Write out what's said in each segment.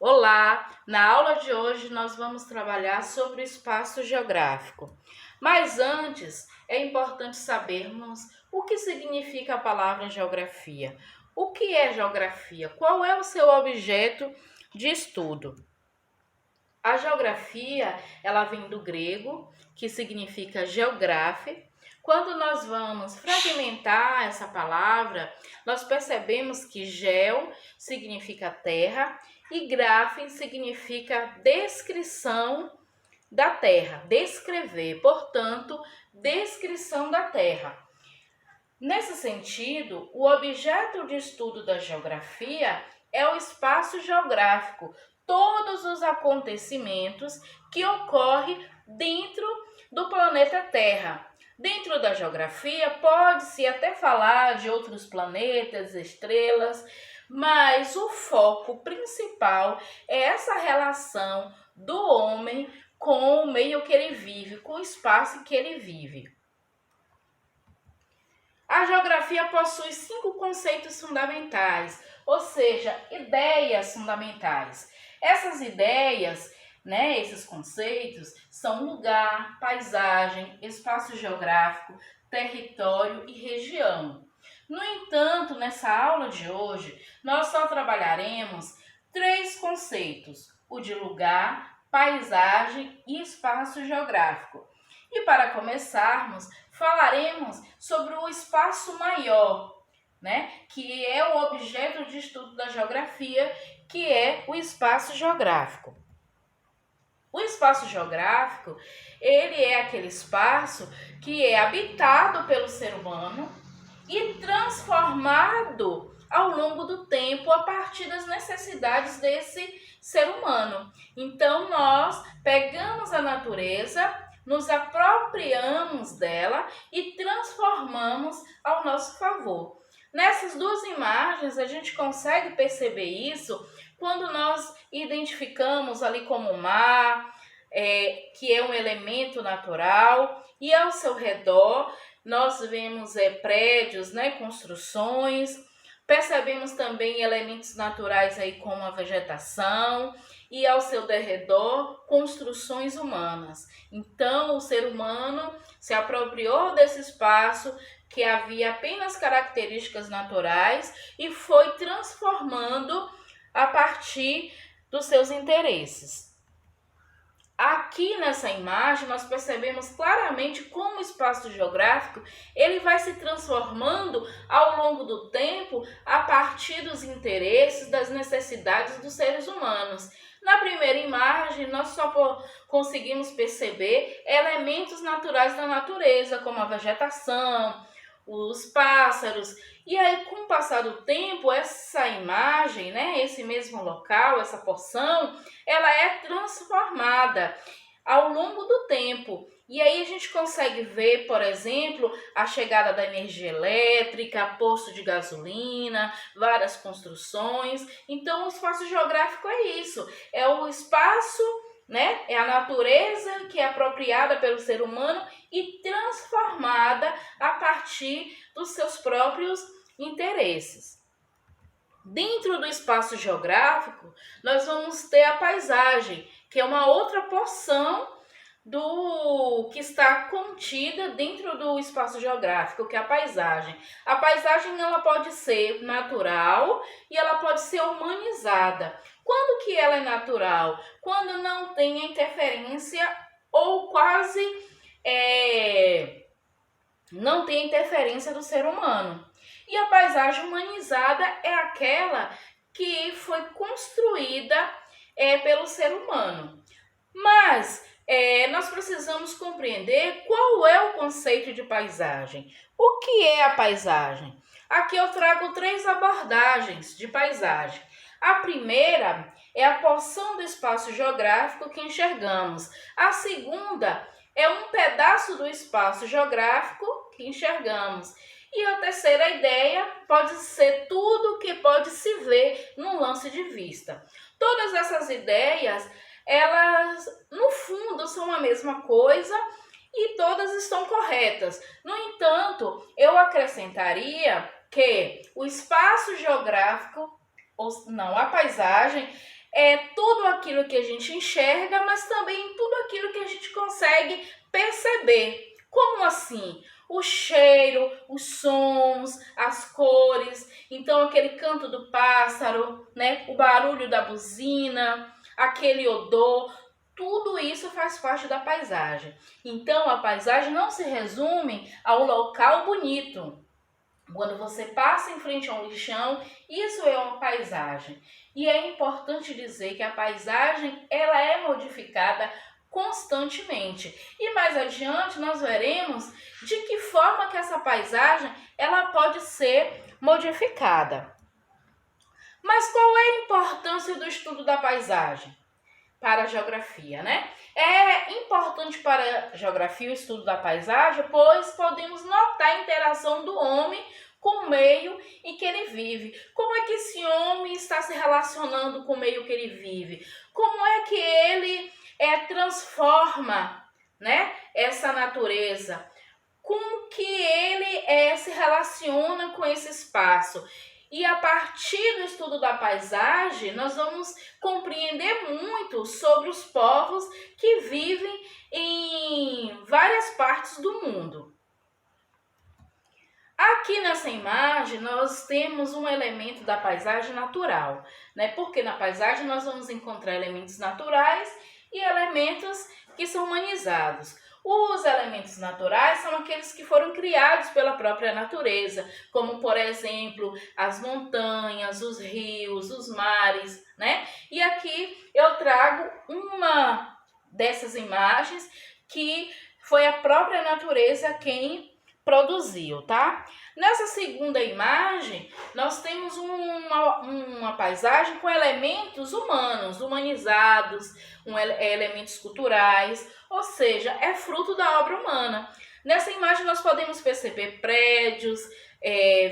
Olá! Na aula de hoje nós vamos trabalhar sobre o espaço geográfico. Mas antes, é importante sabermos o que significa a palavra geografia. O que é geografia? Qual é o seu objeto de estudo? A geografia, ela vem do grego, que significa geographe. Quando nós vamos fragmentar essa palavra, nós percebemos que geo significa terra e graphe significa descrição da terra, descrever, portanto, descrição da terra. Nesse sentido, o objeto de estudo da geografia é o espaço geográfico, todos os acontecimentos que ocorrem dentro do planeta Terra. Dentro da geografia, pode-se até falar de outros planetas, estrelas, mas o foco principal é essa relação do homem com o meio que ele vive, com o espaço que ele vive. A geografia possui 5 conceitos fundamentais, ou seja, ideias fundamentais. Essas ideias, esses conceitos são lugar, paisagem, espaço geográfico, território e região. No entanto, nessa aula de hoje, nós só trabalharemos 3 conceitos: o de lugar, paisagem e espaço geográfico. E para começarmos, falaremos sobre o espaço maior, que é o objeto de estudo da geografia, que é o espaço geográfico. O espaço geográfico, ele é aquele espaço que é habitado pelo ser humano e transformado ao longo do tempo a partir das necessidades desse ser humano. Então, nós pegamos a natureza, nos apropriamos dela e transformamos ao nosso favor. Nessas 2 imagens, a gente consegue perceber isso quando nós identificamos ali como o mar, que é um elemento natural, e ao seu redor nós vemos prédios, construções, percebemos também elementos naturais aí como a vegetação e ao seu derredor construções humanas. Então o ser humano se apropriou desse espaço que havia apenas características naturais e foi transformando a partir dos seus interesses. Aqui nessa imagem nós percebemos claramente como o espaço geográfico ele vai se transformando ao longo do tempo a partir dos interesses, das necessidades dos seres humanos. Na primeira imagem nós só conseguimos perceber elementos naturais da natureza, como a vegetação, os pássaros. E aí, com o passar do tempo, essa imagem, esse mesmo local, essa porção, ela é transformada ao longo do tempo. E aí a gente consegue ver, por exemplo, a chegada da energia elétrica, posto de gasolina, várias construções. Então, o espaço geográfico é isso, é o espaço, é a natureza que é apropriada pelo ser humano e transformada a partir dos seus próprios interesses. Dentro do espaço geográfico, nós vamos ter a paisagem, que é uma outra porção do que está contida dentro do espaço geográfico, que é a paisagem. A paisagem ela pode ser natural e ela pode ser humanizada. Quando que ela é natural? Quando não tem interferência ou quase não tem interferência do ser humano. E a paisagem humanizada é aquela que foi construída pelo ser humano. Mas nós precisamos compreender qual é o conceito de paisagem. O que é a paisagem? Aqui eu trago 3 abordagens de paisagem. A primeira é a porção do espaço geográfico que enxergamos. A segunda é um pedaço do espaço geográfico que enxergamos. E a terceira ideia pode ser tudo que pode se ver num lance de vista. Todas essas ideias, elas no fundo são a mesma coisa e todas estão corretas. No entanto, eu acrescentaria que o espaço geográfico, ou não, a paisagem, é tudo aquilo que a gente enxerga, mas também tudo aquilo que a gente consegue perceber. Como assim? O cheiro, os sons, as cores, então aquele canto do pássaro, né? O barulho da buzina, aquele odor, tudo isso faz parte da paisagem. Então a paisagem não se resume ao local bonito. Quando você passa em frente a um lixão, isso é uma paisagem. E é importante dizer que a paisagem ela é modificada constantemente. E mais adiante nós veremos de que forma que essa paisagem ela pode ser modificada. Mas qual é a importância do estudo da paisagem para a geografia, né? É importante para a geografia o estudo da paisagem, pois podemos notar a interação do homem com o meio em que ele vive. Como é que esse homem está se relacionando com o meio que ele vive? Como é que ele transforma, né, essa natureza? Como que ele se relaciona com esse espaço? E a partir do estudo da paisagem, nós vamos compreender muito sobre os povos que vivem em várias partes do mundo. Aqui nessa imagem, nós temos um elemento da paisagem natural, né? Porque na paisagem nós vamos encontrar elementos naturais e elementos que são humanizados. Os elementos naturais são aqueles que foram criados pela própria natureza, como, por exemplo, as montanhas, os rios, os mares, né? E aqui eu trago uma dessas imagens que foi a própria natureza quem produziu, tá? Nessa segunda imagem, nós temos uma paisagem com elementos humanos, humanizados, elementos culturais, ou seja, é fruto da obra humana. Nessa imagem nós podemos perceber prédios,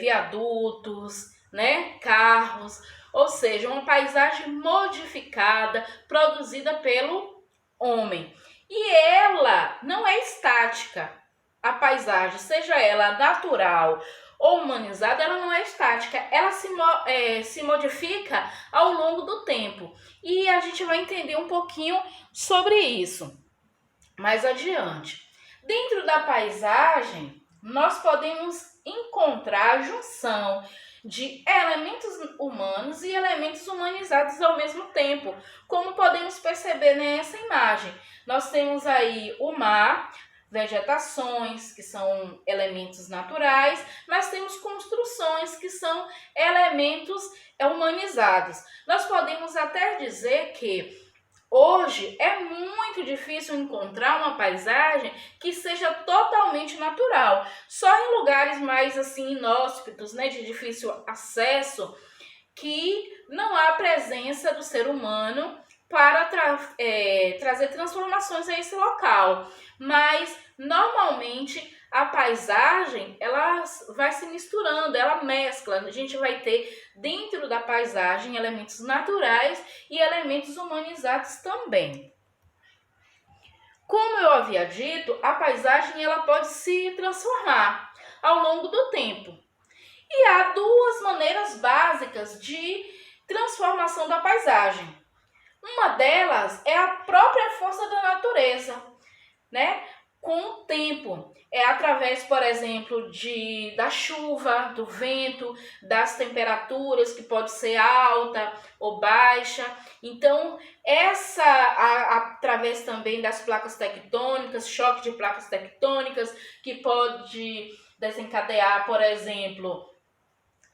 viadutos, né, carros, ou seja, uma paisagem modificada, produzida pelo homem. E ela não é estática. A paisagem, seja ela natural ou humanizada, ela não é estática, ela se modifica ao longo do tempo. E a gente vai entender um pouquinho sobre isso mais adiante. Dentro da paisagem, nós podemos encontrar a junção de elementos humanos e elementos humanizados ao mesmo tempo, como podemos perceber nessa imagem. Nós temos aí o mar, vegetações, que são elementos naturais, mas temos construções, que são elementos humanizados. Nós podemos até dizer que hoje é muito difícil encontrar uma paisagem que seja totalmente natural. Só em lugares mais assim inóspitos, né, de difícil acesso, que não há presença do ser humano para trazer transformações a esse local. Mas, normalmente, a paisagem, ela vai se misturando, ela mescla. A gente vai ter dentro da paisagem elementos naturais e elementos humanizados também. Como eu havia dito, a paisagem ela pode se transformar ao longo do tempo. E há duas maneiras básicas de transformação da paisagem. Uma delas é a própria força da natureza, né? Com o tempo. É através, por exemplo, da chuva, do vento, das temperaturas, que pode ser alta ou baixa. Então, através também das placas tectônicas, choque de placas tectônicas, que pode desencadear, por exemplo,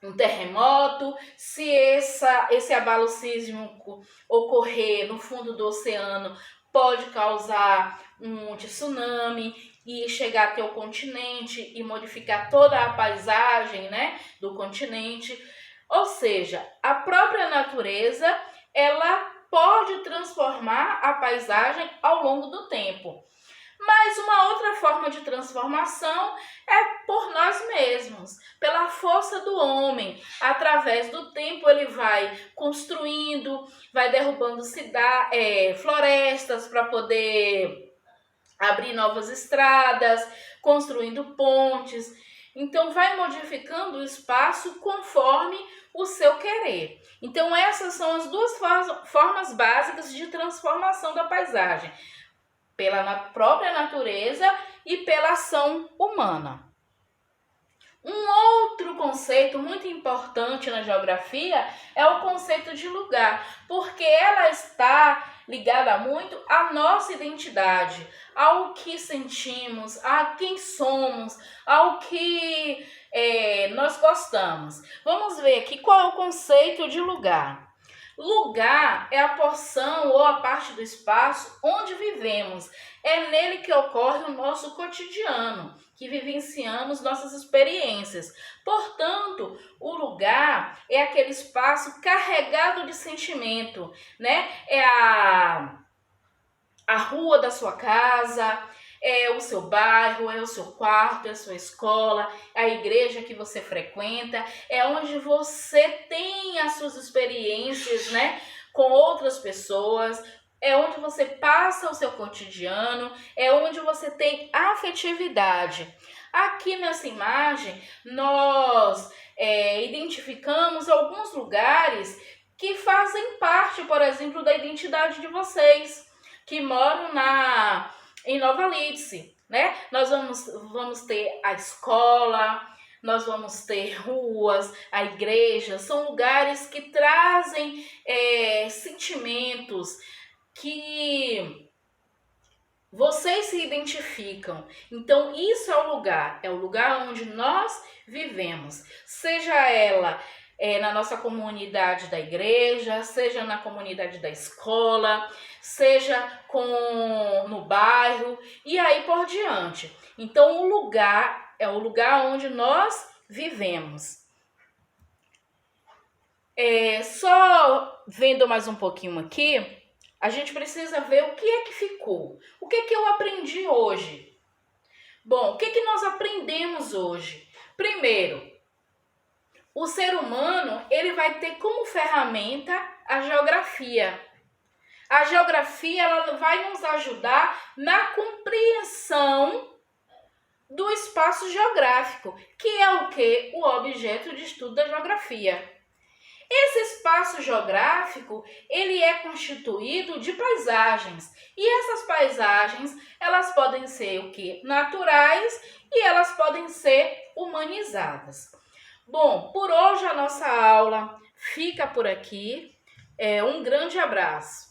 um terremoto. Se esse abalo sísmico ocorrer no fundo do oceano, pode causar um tsunami e chegar até o continente e modificar toda a paisagem, né, do continente. Ou seja, a própria natureza ela pode transformar a paisagem ao longo do tempo. Mas uma outra forma de transformação é por nós mesmos, pela força do homem. Através do tempo ele vai construindo, vai derrubando florestas para poder abrir novas estradas, construindo pontes. Então, vai modificando o espaço conforme o seu querer. Então, essas são as duas formas básicas de transformação da paisagem, pela própria natureza e pela ação humana. Um outro conceito muito importante na geografia é o conceito de lugar, porque ela está ligada muito à nossa identidade, ao que sentimos, a quem somos, ao que nós gostamos. Vamos ver aqui qual é o conceito de lugar. Lugar é a porção ou a parte do espaço onde vivemos. É nele que ocorre o nosso cotidiano, que vivenciamos nossas experiências. Portanto, o lugar é aquele espaço carregado de sentimento, né? É a rua da sua casa, é o seu bairro, é o seu quarto, é a sua escola, é a igreja que você frequenta, é onde você tem as suas experiências, né, com outras pessoas, é onde você passa o seu cotidiano, é onde você tem afetividade. Aqui nessa imagem, nós identificamos alguns lugares que fazem parte, por exemplo, da identidade de vocês, que moram em Nova Lidse, né? Nós vamos ter a escola, nós vamos ter ruas, a igreja, são lugares que trazem sentimentos que vocês se identificam. Então, isso é o lugar onde nós vivemos, seja ela na nossa comunidade da igreja, seja na comunidade da escola, seja no bairro e aí por diante. Então, o lugar é o lugar onde nós vivemos. Só vendo mais um pouquinho aqui, a gente precisa ver o que é que ficou. O que é que eu aprendi hoje? Bom, o que é que nós aprendemos hoje? Primeiro, o ser humano, ele vai ter como ferramenta a geografia. A geografia, ela vai nos ajudar na compreensão do espaço geográfico, que é o quê? O objeto de estudo da geografia. Esse espaço geográfico, ele é constituído de paisagens. E essas paisagens, elas podem ser o quê? Naturais e elas podem ser humanizadas. Bom, por hoje a nossa aula fica por aqui. Um grande abraço.